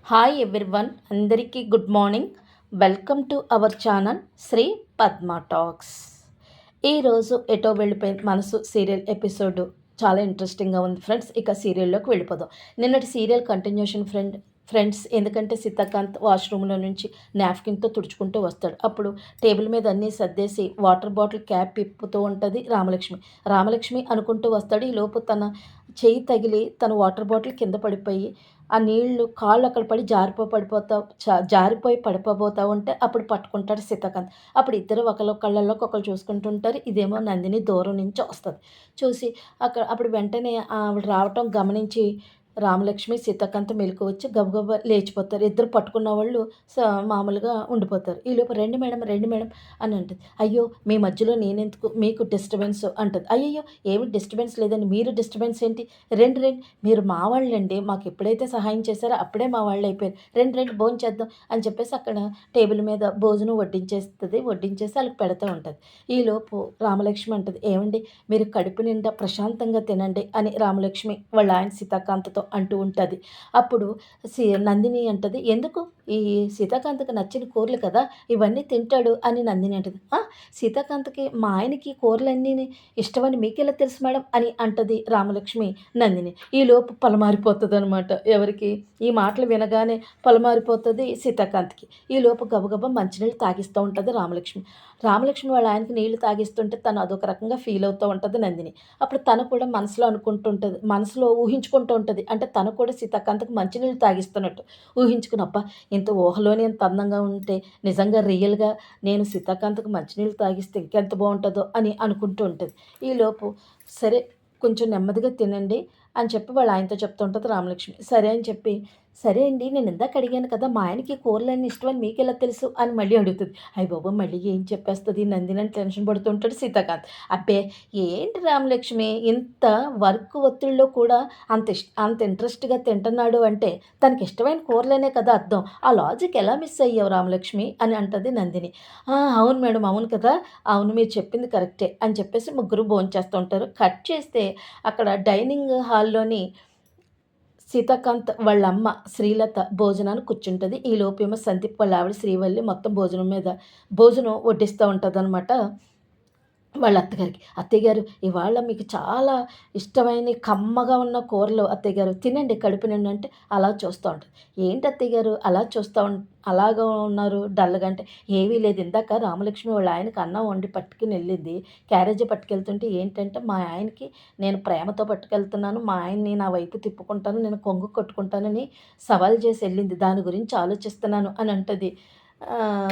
Hi everyone, అందరికీ good morning. Welcome to our channel Sri Padma talks. ఈరోజు ఎటో వెళ్ళిపోయింది మనసు సీరియల్ ఎపిసోడ్ చాలా ఇంట్రెస్టింగ్గా ఉంది ఫ్రెండ్స్. ఇక సీరియల్లోకి వెళ్ళిపోదాం. నిన్నటి సీరియల్ కంటిన్యూషన్ ఫ్రెండ్స్. ఎందుకంటే సీతాకాంత్ వాష్రూమ్లో నుంచి నాప్కిన్తో తుడుచుకుంటూ వస్తాడు. అప్పుడు టేబుల్ మీద అన్నీ సర్దేసి వాటర్ బాటిల్ క్యాప్ ఇప్పుతూ ఉంటుంది రామలక్ష్మి అనుకుంటూ వస్తాడు. ఈ లోపు తన చెయ్యి తగిలి తన వాటర్ బాటిల్ కింద పడిపోయి ఆ నీళ్లు కాళ్ళు అక్కడ పడి జారిపోయి పడిపోబోతా ఉంటే అప్పుడు పట్టుకుంటాడు సీతాకాంత్. అప్పుడు ఇద్దరు ఒకళ్ళ కళ్ళల్లోకి ఒకళ్ళు చూసుకుంటుంటారు. ఇదేమో నందిని దూరం నుంచి వస్తుంది. చూసి అప్పుడు వెంటనే ఆవిడ రావటం గమనించి రామలక్ష్మి సీతాకాంత్ మెలకు వచ్చి గబగబా లేచిపోతారు. ఇద్దరు పట్టుకున్న వాళ్ళు మామూలుగా ఉండిపోతారు. ఈలోపు రండి మేడం అని అంటుంది. అయ్యో మీ మధ్యలో నేనెందుకు, మీకు డిస్టర్బెన్స్ అంటుంది. అయ్యయ్యో ఏమి డిస్టర్బెన్స్ లేదండి, మీరు డిస్టర్బెన్స్ ఏంటి, రండి మీరు మా వాళ్ళండి, మాకు ఎప్పుడైతే సహాయం చేశారో అప్పుడే మా వాళ్ళు అయిపోయారు, రండి భోంచేద్దాం అని చెప్పేసి అక్కడ టేబుల్ మీద భోజనం వడ్డించేసి వాళ్ళకి పెడుతూ ఉంటుంది. ఈలోపు రామలక్ష్మి అంటుంది, ఏమండి మీరు కడుపు నిండా ప్రశాంతంగా తినండి అని రామలక్ష్మి వాళ్ళ ఆయన సీతాకాంత్తో అంటూ ఉంటుంది. అప్పుడు నందిని అంటది, ఎందుకు ఈ సీతాకాంత్కి నచ్చిన కూరలు కదా ఇవన్నీ తింటాడు అని నందిని అంటది. సీతాకాంత్కి మా ఆయనకి కూరలన్నీ ఇష్టమని మీకెలా తెలుసు మేడం అని అంటది రామలక్ష్మి నందిని. ఈలోపు పలమారిపోతుంది అనమాట. ఎవరికి ఈ మాటలు వినగానే పలమారిపోతుంది సీతాకాంత్కి. ఈలోపు గబగబా మంచినీళ్ళు తాగిస్తూ ఉంటుంది రామలక్ష్మి వాళ్ళ ఆయనకి నీళ్లు తాగిస్తుంటే తను అదొక రకంగా ఫీల్ అవుతూ ఉంటుంది నందిని. అప్పుడు తను కూడా మనసులో ఊహించుకుంటూ ఉంటుంది. అంటే తను కూడా సీతాకాంత్కి మంచినీళ్ళు తాగిస్తున్నట్టు ఊహించుకుని, అబ్బా ఇంత ఊహలోనే ఎంత అందంగా ఉంటే నిజంగా రియల్గా నేను సీతాకాంత్కి మంచినీళ్ళు తాగిస్తే ఇంకెంత బాగుంటుందో అని అనుకుంటూ ఉంటుంది. ఈలోపు సరే కొంచెం నెమ్మదిగా తినండి అని చెప్పి వాళ్ళ ఆయనతో చెప్తూ ఉంటుంది రామలక్ష్మి. సరే అని చెప్పి, సరే అండి నేను ఇందాక అడిగాను కదా మా ఆయనకి కూరలన్నీ ఇష్టమని మీకెలా తెలుసు అని మళ్ళీ అడుగుతుంది. అయ్య బాబోయ్ మళ్ళీ ఏం చెప్పేస్తుంది నందిని అని టెన్షన్ పడుతుంటాడు సీతాకాంత్. అబ్బే ఏంటి రామలక్ష్మి ఇంత వర్క్ ఒత్తిడిలో కూడా అంత ఇంట్రెస్ట్గా తింటున్నాడు అంటే తనకి ఇష్టమైన కూరలనే కదా అర్థం. ఆ లాజిక్ ఎలా మిస్ అయ్యావు రామలక్ష్మి అని అంటుంది నందిని. అవును మేడం, అవును కదా, అవును మీరు చెప్పింది కరెక్టే అని చెప్పేసి ముగ్గురు భోంచేస్తూ ఉంటారు. కట్ చేస్తే అక్కడ డైనింగ్ హాల్లోని సీతాకాంత్ వాళ్ళ అమ్మ శ్రీలత భోజనానికి కూర్చుంటుంది. ఈలోపేమో సందీప్ వాళ్ళ ఆవిడ శ్రీవల్లి మొత్తం భోజనం వడ్డిస్తూ ఉంటుందన్నమాట వాళ్ళ అత్తగారికి. అత్తయ్యగారు ఇవాళ మీకు చాలా ఇష్టమైన కమ్మగా ఉన్న కూరలు అత్తయ్యగారు తినండి కడుపు నిండా అంటే అలా చూస్తూ ఉంటుంది. ఏంటి అత్తయ్యగారు అలా అలాగా ఉన్నారు డల్గా అంటే, ఏమీ లేదు ఇందాక రామలక్ష్మి వాళ్ళ ఆయనకి అన్నం వండి పట్టుకుని వెళ్ళింది, క్యారేజీ పట్టుకెళ్తుంటే ఏంటంటే మా ఆయనకి నేను ప్రేమతో పట్టుకెళ్తున్నాను, మా ఆయన్ని నా వైపు తిప్పుకుంటాను, నేను కొంగు కొట్టుకుంటానని సవాల్ చేసి వెళ్ళింది, దాని గురించి ఆలోచిస్తున్నాను అని అంటది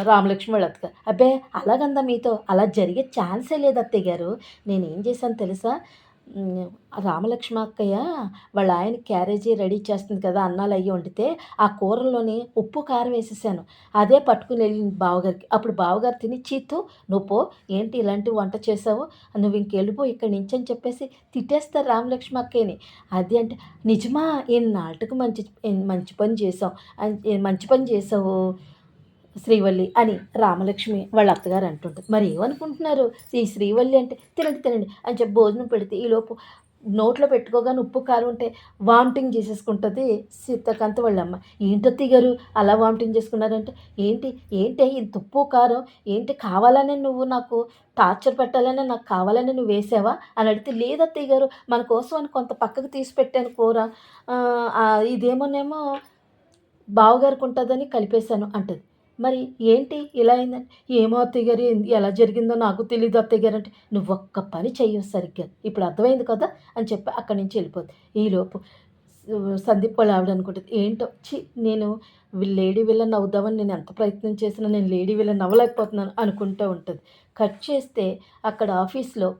రామలక్ష్మి వాళ్ళ అత్తగారు. అబ్బే అలాగందా మీతో, అలా జరిగే ఛాన్సే లేదు అత్తయ్య గారు. నేనేం చేశాను తెలుసా, రామలక్ష్మి అక్కయ్య వాళ్ళ ఆయన క్యారేజీ రెడీ చేస్తుంది కదా అన్నాలు అయ్యి వండితే ఆ కూరల్లోని ఉప్పు కారం వేసేసాను, అదే పట్టుకుని వెళ్ళింది బావగారికి. అప్పుడు బావగారు తిని చీతు నువ్వు పో, ఏంటి ఇలాంటి వంట చేసావు, నువ్వు ఇంకెళ్ళిపో ఇక్కడి నుంచి అని చెప్పేసి తిట్టేస్తారు రామలక్ష్మి అక్కయ్యని. అది అంటే నిజమా, నాటుకు మంచి పని చేసావు శ్రీవల్లి అని రామలక్ష్మి వాళ్ళ అత్తగారు అంటుంటుంది. మరి ఏమనుకుంటున్నారు ఈ శ్రీవల్లి అంటే, తినండి అని చెప్పి భోజనం పెడితే ఈలోపు నోట్లో పెట్టుకోగానే ఉప్పు కారం ఉంటే వామిటింగ్ చేసేసుకుంటుంది సీతాకాంత్ వాళ్ళ అమ్మ. ఏంటత్తయ్య గారు అలా వామిటింగ్ చేసుకున్నారంటే, ఏంటి ఇంత ఉప్పు కారం ఏంటి కావాలనే నువ్వు నాకు టార్చర్ పెట్టాలని నాకు కావాలని నువ్వు వేసావా అని అడిగితే, లేదత్తయ్య గారు మన కోసం అని కొంత పక్కకు తీసి పెట్టాను కూర, ఇదేమోనేమో బావగారికి ఉంటుందని కలిపేశాను అంటది. మరి ఏంటి ఇలా అయిందని, ఏమో అత్తయ్య గారు ఎలా జరిగిందో నాకు తెలీదు అత్తయ్య గారు అంటే, నువ్వొక్క పని చెయ్యవు సరిగ్గా ఇప్పుడు అర్థమైంది కదా అని చెప్పి అక్కడి నుంచి వెళ్ళిపోద్ది. ఈలోపు సందీప్ వాళ్ళ ఆవిడ అనుకుంటుంది, ఏంటో నేను లేడీ విలన్ అవుదామని నేను ఎంత ప్రయత్నం చేసినా నేను లేడీ విలన్ అవ్వలేకపోతున్నాను అనుకుంటూ ఉంటుంది. కట్ చేస్తే అక్కడ ఆఫీస్లో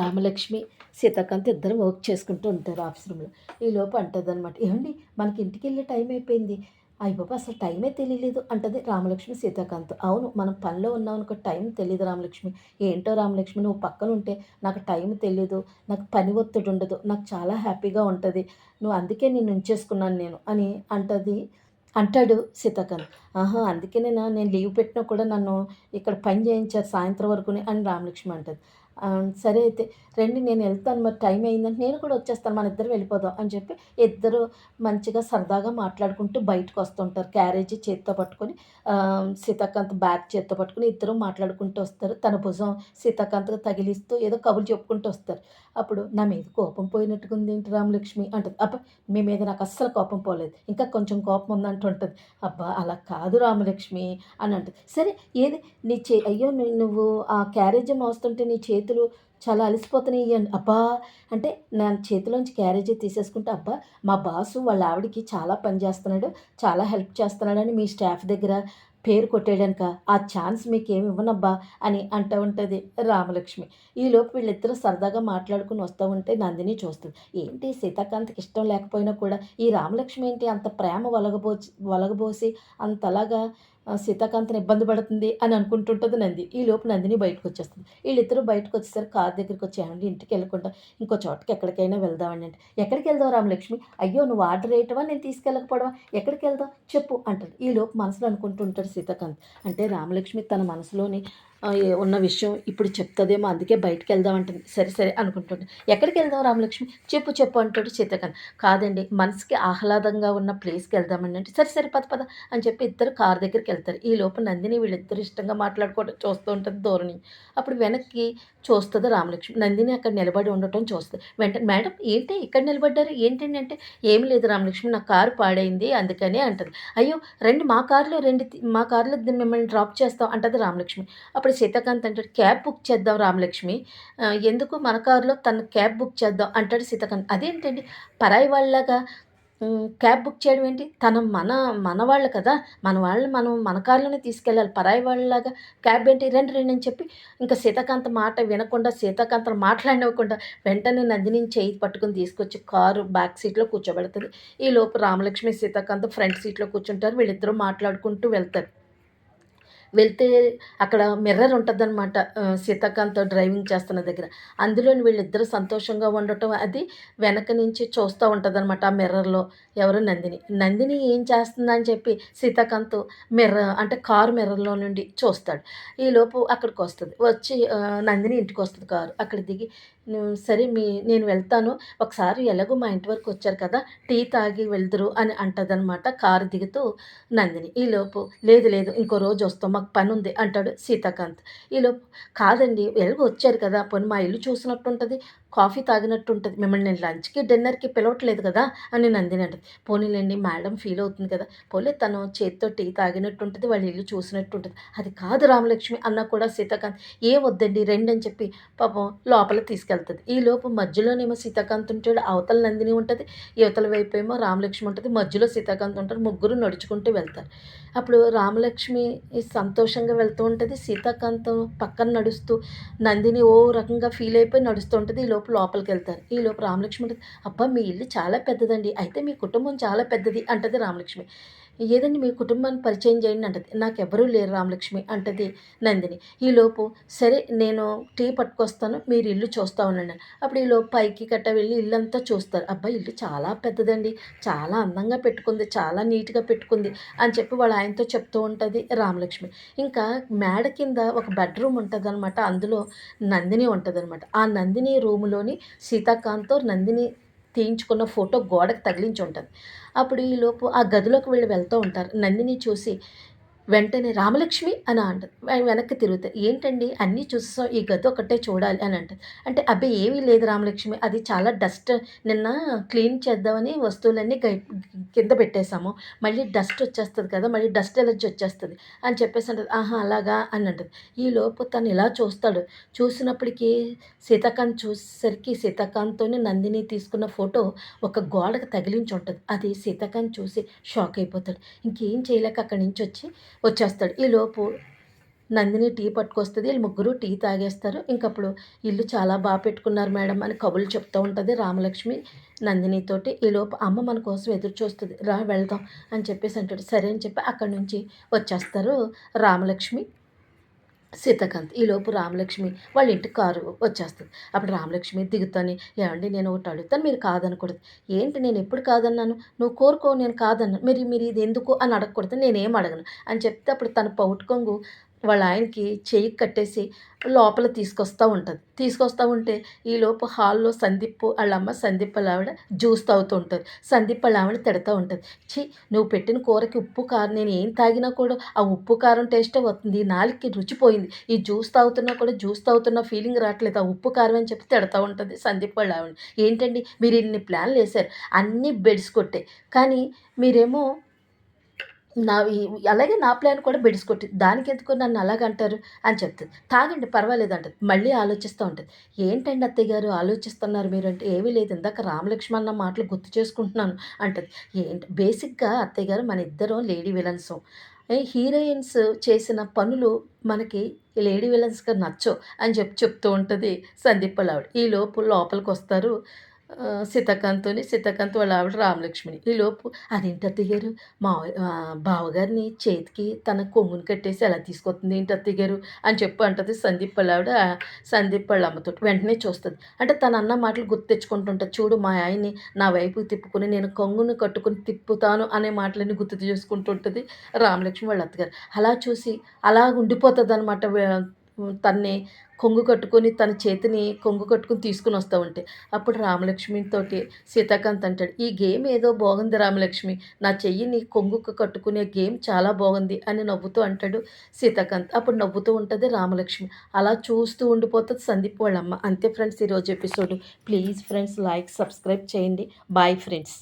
రామలక్ష్మి సీతాకాంత్ ఇద్దరు వర్క్ చేసుకుంటూ ఉంటారు ఆఫీస్ రూమ్లో. ఈలోపు అంటదనమాట, ఏమండి మనకి ఇంటికి వెళ్ళే టైం అయిపోయింది, అయ్యబాబోయ్ అసలు టైమే తెలియలేదు అంటది రామలక్ష్మి సీతాకాంత్. అవును మనం పనిలో ఉన్నాం అనుకో టైం తెలియదు రామలక్ష్మి. ఏంటో రామలక్ష్మి నువ్వు పక్కన ఉంటే నాకు టైం తెలీదు, నాకు పని ఒత్తిడి ఉండదు, నాకు చాలా హ్యాపీగా ఉంటుంది, నువ్వు అందుకే నేను ఉంచేసుకున్నాను నేను అని అంటాడు సీతాకాంత్. అందుకేనేనా నేను లీవ్ పెట్టినా కూడా నన్ను ఇక్కడ పని చేయించారు సాయంత్రం వరకుని అని రామలక్ష్మి అంటది. సరే అయితే రండి నేను వెళ్తాను మరి టైం అయిందంటే నేను కూడా వచ్చేస్తాను మన ఇద్దరం వెళ్ళిపోదాం అని చెప్పి ఇద్దరు మంచిగా సరదాగా మాట్లాడుకుంటూ బయటకు వస్తుంటారు. క్యారేజీ చేత్తో పట్టుకొని సీతాకాంత్ బ్యాగ్ చేత్తో పట్టుకొని ఇద్దరు మాట్లాడుకుంటూ వస్తారు. తన భుజం సీతాకాంత్‌కి తగిలిస్తూ ఏదో కబుర్లు చెప్పుకుంటూ వస్తారు. అప్పుడు నా మీద కోపం పోయినట్టుగా ఉందేంటి రామలక్ష్మి అంటది. అబ్బా! మీ మీద నాకు అస్సలు కోపం పోలేదు. ఇంకా కొంచెం కోపం ఉందంటుంటది. అబ్బా! అలా కాదు రామలక్ష్మి అని అంటది. సరే ఏది నీ అయ్యో! నువ్వు ఆ క్యారేజీ మోస్తుంటే నీ చేతులు చాలా అలసిపోతున్నాయి అబ్బా! అంటే నా చేతిలోంచి క్యారేజీ తీసేసుకుంటే, అబ్బా! మా బాసు వాళ్ళ ఆవిడకి చాలా పని చేస్తున్నాడు, చాలా హెల్ప్ చేస్తున్నాడని మీ స్టాఫ్ దగ్గర పేరు కొట్టేయడానికా? ఆ ఛాన్స్ మీకేమి ఇవ్వనబ్బా! అని అంటూ ఉంటది రామలక్ష్మి. ఈలోపు వీళ్ళిద్దరూ సరదాగా మాట్లాడుకొని వస్తూ ఉంటే నందిని చూస్తది. ఏంటి సీతాకాంత్‌కి ఇష్టం లేకపోయినా కూడా ఈ రామలక్ష్మి ఏంటి అంత ప్రేమ ఒలగబోసి అంతలాగా సీతాకాంత్‌ని ఇబ్బంది పడుతుంది అని అనుకుంటుంటది నంది. ఈలోపు నందిని బయటకొచ్చేస్తుంది. ఈళ్ళిద్దరూ బయటకొచ్చేసరికి కారు దగ్గరికొచ్చి, "ఏవండీ ఇంటికెళ్ళకుండా ఇంకో చోటకి ఎక్కడికైనా వెళ్దామండి" అంటే, "ఎక్కడికెళ్దాం రామలక్ష్మి? అయ్యో! నువ్వు ఆర్డర్ ఏయటమా? నేను తీసుకెళ్ళకపోవడమా? ఎక్కడికెళ్దాం చెప్పు" అంటది. ఈలోపు మనసులో అనుకుంటూ ఉంటాడు సీతాకాంత్. అంటే రామలక్ష్మి తన మనసులోని ఉన్న విషయం ఇప్పుడు చెప్తదేమో అందుకే బయటికెళ్దాం అంటుంది. సరే, సరే అనుకుంటుండు. "ఎక్కడికెళ్దాం రామలక్ష్మి? చెప్పు, చెప్పు" అంటాడు సీతాకాంత్. "కాదండి మనసుకి ఆహ్లాదంగా ఉన్న ప్లేస్‌కెళ్దామండి" అంటే, "సరే, సరే పద, పద" అని చెప్పి ఇద్దరు కారు దగ్గరికెళ్తారు. ఈలోపు నందిని వీళ్ళిద్దరూ ఇష్టంగా మాట్లాడుకోవడం చూస్తూ ఉంటది దూరం నుంచి. అప్పుడు వెనక్కి చూస్తది రామలక్ష్మి. నందిని అక్కడ నిలబడి ఉండటం చూస్తది. వెంటనే "మేడం ఏంటి ఇక్కడ నిలబడ్డారు? ఏంటండి" అంటే, "ఏమి లేదు రామలక్ష్మి నా కారు పాడైంది అందుకని" అంటది. "అయ్యో! రండి మా కారులో మిమ్మల్ని డ్రాప్ చేస్తాం" అంటది రామలక్ష్మి. అప్పుడు సీతాకాంత్ అంటాడు, "క్యాబ్ బుక్ చేద్దాం రామలక్ష్మి. ఎందుకు మన కారులో తను క్యాబ్ బుక్ చేద్దాం" అంటాడు సీతాకాంత్. "అదేంటండి పరాయి వాళ్ళలాగా క్యాబ్ బుక్ చేయడం ఏంటి? తను మనవాళ్ళు కదా! మన వాళ్ళని మనం మన కార్‌లోనే తీసుకెళ్ళాలి. పరాయి వాళ్ళలాగా క్యాబ్ ఏంటి? రండి, రండి అని చెప్పి ఇంక సీతాకాంత్ మాట వినకుండా, సీతాకాంత్‌ని మాట్లాడనివ్వకుండా వెంటనే నందినిని చెయ్యి పట్టుకొని తీసుకొచ్చి కారు బ్యాక్ సీట్‌లో కూర్చోబెడతది. ఈలోపు రామలక్ష్మి, సీతాకాంత్ ఫ్రంట్ సీట్‌లో కూర్చుంటారు. వీళ్ళిద్దరూ మాట్లాడుకుంటూ వెళ్తారు. వెళ్తే అక్కడ మిర్రర్ ఉంటదనమాట. సీతాకాంత్ డ్రైవింగ్ చేస్తున్న దగ్గర. అందులోని వీళ్ళిద్దరూ సంతోషంగా ఉండటం అది వెనక నుంచి చూస్తా ఉంటదనమాట ఆ మిర్రర్‌లో. ఎవరు నందిని. నందిని ఏం చేస్తుందని చెప్పి సీతాకాంత్ అంటే కారు మిర్రర్‌లో నుండి చూస్తాడు. ఈలోపు అక్కడికొస్తది. వచ్చి నందిని ఇంటికొస్తది కారు. అక్కడ దిగి సరే నేను వెళ్తాను. ఒకసారి ఎలాగో మా ఇంటి వరకొచ్చారు కదా! టీ తాగి వెళ్దురు అని అంటదనమాట కారు దిగుతూ నందిని. ఈలోపు లేదు లేదు ఇంకో రోజొస్తాం మాకు పనుంది అంటాడు సీతాకాంత్. ఈలోపు కాదండి ఎలాగో వచ్చారు కదా! పోనీ మా ఇల్లు చూసినట్టుంటది, కాఫీ తాగినట్టుంటది. మిమ్మల్ని నేను లంచ్‌కి, డిన్నర్‌కి పిలవట్లేదు కదా! అని నందిని అంటది. పోనీలెండి మేడం ఫీల్ అవుతుంది కదా! పోన్లే తను చేత్తో టీ తాగినట్టుంటది, వాళ్ళ ఇల్లు చూసినట్టుంటది. అది కాదు రామలక్ష్మి అన్నా కూడా సీతాకాంత్ ఏం వద్దండి రండని చెప్పి పాపం లోపలికి తీసుకెళ్తది. ఈలోపు మధ్యలోనేమో సీతాకాంత్ ఉంటాడు, అవతల నందిని ఉంటది, ఇవతల వైపేమో రామలక్ష్మి ఉంటది, మధ్యలో సీతాకాంత్ ఉంటారు. ముగ్గురు నడుచుకుంటూ వెళ్తారు. అప్పుడు రామలక్ష్మి సంతోషంగా వెళ్తూ ఉంటది. సీతాకాంతం పక్కన నడుస్తూ నందిని ఓ రకంగా ఫీల్ అయిపోయి నడుస్తూ ఉంటది. ఈలోపు లోపలికెళ్తారు. ఈలోపు రామలక్ష్మి అంటది, "అబ్బా! మీ ఇల్లు చాలా పెద్దదండి. అయితే మీ కుటుంబం చాలా పెద్దది" అంటది రామలక్ష్మి. "ఏదండి మీ కుటుంబాన్ని పరిచయం చేయండి" అంటది. "నాకెవ్వరూ లేరు రామలక్ష్మి" అంటది నందిని. ఈలోపు సరే నేను టీ పట్టుకొస్తాను. మీరు ఇల్లు చూస్తా ఉండండి. అప్పుడు ఈలోపు పైకి గట్టా వెళ్ళి ఇల్లంతా చూస్తారు. అబ్బా! ఇల్లు చాలా పెద్దదండి. చాలా అందంగా పెట్టుకుంది. చాలా నీట్‌గా పెట్టుకుంది అని చెప్పి వాళ్ళ ఆయనతో చెప్తూ ఉంటది రామలక్ష్మి. ఇంకా మేడ కింద ఒక బెడ్‌రూమ్ ఉంటదనమాట. అందులో నందిని ఉంటదనమాట. ఆ నందిని రూమ్‌లోని సీతాకాంత్‌తో నందిని తీయించుకున్న ఫోటో గోడకి తగిలించి ఉంటది. అప్పుడు ఈలోపు ఆ గదిలోకి వీళ్ళు వెళ్తూ ఉంటారు. నందిని చూసి వెంటనే "రామలక్ష్మి" అని అంటది. వెనక్కి తిరుగుతారు. "ఏంటండి అన్నీ చూసేసాం. ఈ గది ఒక్కటే చూడాలి" అని అంటది. అంటే "అబ్బే! ఏమీ లేదు రామలక్ష్మి. అది చాలా డస్ట్ నిన్న క్లీన్ చేద్దామని వస్తువులన్నీ కింద పెట్టేసాము. మళ్ళీ డస్ట్ వచ్చేస్తది కదా! మళ్ళీ డస్ట్ ఎలర్జీ వచ్చేస్తది" అని చెప్పేసి అంటది. "ఆహా! అలాగా" అని అంటది. ఈలోపు తను ఇలా చూస్తాడు. చూసినప్పటికి సీతాకాంత్ చూసేసరికి సీతాకాంత్‌తోని నందిని తీసుకున్న ఫోటో ఒక గోడకి తగిలించి ఉంటది. అది సీతాకాంత్ చూసి షాక్ అయిపోతాడు. ఇంకేం చేయలేక అక్కడి నుంచొచ్చి వచ్చేస్తాడు. ఈలోపు నందిని టీ పట్టుకొస్తది. ఈళ్ళు ముగ్గురు టీ తాగేస్తారు. ఇంకప్పుడు "ఇల్లు చాలా పెట్టుకున్నారు మేడం" అని కబుర్లు చెప్తూ ఉంటది రామలక్ష్మి నందినితోటి. ఈలోపు అమ్మ మన కోసం ఎదురు చూస్తది. "రా వెళ్దాం" అని చెప్పేసి అంటాడు. సరే అని చెప్పి అక్కడి నుంచి వచ్చేస్తారు రామలక్ష్మి, సీతాకాంత్. ఈలోపు రామలక్ష్మి వాళ్ళ ఇంటికి కారు వచ్చేస్తది. అప్పుడు రామలక్ష్మి దిగుతాని, "ఏవండీ నేను ఒకటి అడుగుతాను మీరు కాదనకూడదు." "ఏంటి నేనెప్పుడు కాదన్నాను? నువ్వు కోరుకో నేను కాదనను. మీరు మీరు ఇది ఎందుకు అని అడగకూడదు. నేనేం అడగను" అని చెప్తే అప్పుడు తన పౌటు కొంగు వాళ్ళ ఆయనకి చెయ్యికి కట్టేసి లోపల తీసుకొస్తా ఉంటది. తీసుకొస్తా ఉంటే ఈలోపు హాల్‌లో సందీప్ ఆళ్ళమ్మ సందీప్ ఆళ్ళావిడ జ్యూస్ తాగుతూ ఉంటది. సందీప్ ఆళ్ళావిడ తిడతా ఉంటది. "ఛీ! నువ్వు పెట్టిన కూరకి ఉప్పు, కారం నేను ఏం తాగినా కూడా ఆ ఉప్పు, కారం టేస్టే వస్తుంది. ఈ నాలుకకి రుచి పోయింది. ఈ జ్యూస్ తాగుతున్నా కూడా జ్యూస్ తాగుతున్న ఫీలింగ్ రాట్లేదు. ఆ ఉప్పు, కారం" అని చెప్పి తిడతా ఉంటది సందీప్ వాళ్ళావిడ. "ఏంటండి మీరు ఇన్ని ప్లాన్‌లేసారు. అన్నీ బెడిసి కొట్టాయి. కానీ మీరేమో నావి అలాగే నా ప్లాన్ కూడా బెడిసి దానికెందుకు నన్ను అలాగంటారు అని చెప్తది. తాగండి పర్వాలేదంటది. మళ్ళీ ఆలోచిస్తా ఉంటది. ఏంటండి అత్తయ్య గారు ఆలోచిస్తున్నారు మీరంటే, ఏమీ లేదు ఇందాక రామలక్ష్మణ అన్న మాటలు గుర్తు చేసుకుంటున్నాను అంటది. బేసిక్‌గా అత్తయ్య గారు మనిద్దరం లేడీ విలన్సం. హీరోయిన్స్ చేసిన పనులు మనకి లేడీ విలన్స్‌గా నచ్చవు అని చెప్తూ ఉంటది సందీప్ వాళ్ళ ఆవిడ. ఈలోపు లోపలికొస్తారు సీతాకాంత్ వాళ్ళ ఆవిడ రామలక్ష్మిని. ఈలోపు "అదేంటి అత్తయ్య గారు బావగారిని చేతికి తన కొంగుని కట్టేసి ఎలా తీసుకొస్తుంది ఏంటి అత్తయ్య గారు" అని చెప్పి అంటది సందీప్ వాళ్ళ ఆవిడ సందీప్ వాళ్ళ అమ్మతోటి. వెంటనే చూస్తది. అంటే తనన్న మాటలు గుర్తు తెచ్చుకుంటుంటది. చూడు మా ఆయన్ని నా వైపుకి తిప్పుకొని నేను కొంగుని కట్టుకొని తిప్పుతాను అనే మాటలన్నీ గుర్తు చేసుకుంటుంటది రామలక్ష్మి వాళ్ళ అత్తగారు. అలా చూసి అలా ఉండిపోతదనమాట. తన్ని కొంగు కట్టుకొని తన చేతిని కొంగు కట్టుకొని తీసుకొనొస్తా ఉంటే. అప్పుడు రామలక్ష్మితోటి సీతాకాంత్ అంటాడు, "ఈ గేమ్ ఏదో బాగుంది రామలక్ష్మి. నా చెయ్యిని కొంగుకు కట్టుకునే గేమ్ చాలా బాగుంది" అని నవ్వుతూ అంటాడు సీతాకాంత్. అప్పుడు నవ్వుతూ ఉంటది రామలక్ష్మి. అలా చూస్తూ ఉండిపోతది సందీప్ వాళ్ళమ్మ. అంతే ఫ్రెండ్స్ ఈరోజు episode. Please friends like, subscribe చేయండి. Bye friends.